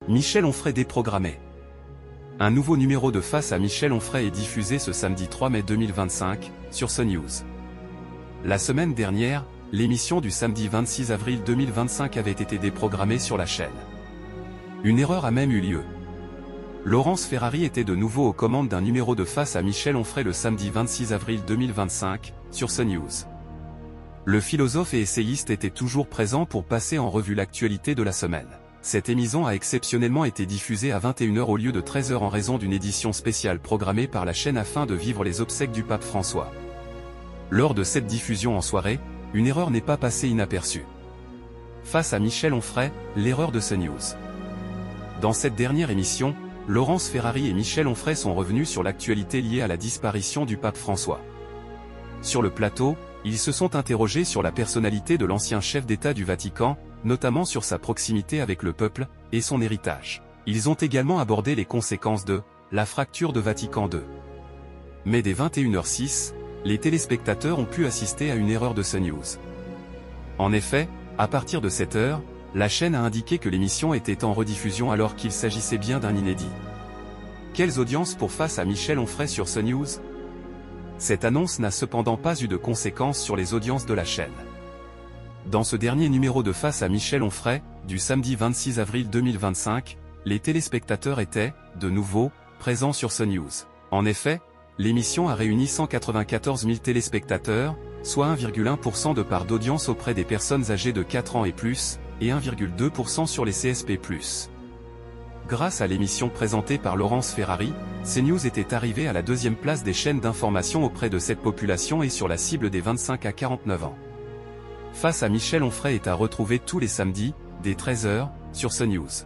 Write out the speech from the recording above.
Michel Onfray déprogrammé. Un nouveau numéro de Face à Michel Onfray est diffusé ce samedi 3 mai 2025, sur CNews. La semaine dernière, l'émission du samedi 26 avril 2025 avait été déprogrammée sur la chaîne. Une erreur a même eu lieu. Laurence Ferrari était de nouveau aux commandes d'un numéro de Face à Michel Onfray le samedi 26 avril 2025, sur CNews. Le philosophe et essayiste était toujours présent pour passer en revue l'actualité de la semaine. Cette émission a exceptionnellement été diffusée à 21 h au lieu de 13 h en raison d'une édition spéciale programmée par la chaîne afin de vivre les obsèques du pape François. Lors de cette diffusion en soirée, une erreur n'est pas passée inaperçue. Face à Michel Onfray, l'erreur de CNews. Dans cette dernière émission, Laurence Ferrari et Michel Onfray sont revenus sur l'actualité liée à la disparition du pape François. Sur le plateau, ils se sont interrogés sur la personnalité de l'ancien chef d'État du Vatican, notamment sur sa proximité avec le peuple, et son héritage. Ils ont également abordé les conséquences de la fracture de Vatican II. Mais dès 21h06, les téléspectateurs ont pu assister à une erreur de CNews. En effet, à partir de cette heure, la chaîne a indiqué que l'émission était en rediffusion alors qu'il s'agissait bien d'un inédit. Quelles audiences pour Face à Michel Onfray sur CNews? Cette annonce n'a cependant pas eu de conséquences sur les audiences de la chaîne. Dans ce dernier numéro de Face à Michel Onfray, du samedi 26 avril 2025, les téléspectateurs étaient, de nouveau, présents sur CNews. En effet, l'émission a réuni 194 000 téléspectateurs, soit 1,1% de part d'audience auprès des personnes âgées de 4 ans et plus, et 1,2% sur les CSP+. Grâce à l'émission présentée par Laurence Ferrari, CNews était arrivé à la deuxième place des chaînes d'information auprès de cette population et sur la cible des 25 à 49 ans. Face à Michel Onfray est à retrouver tous les samedis, dès 13 h, sur CNews.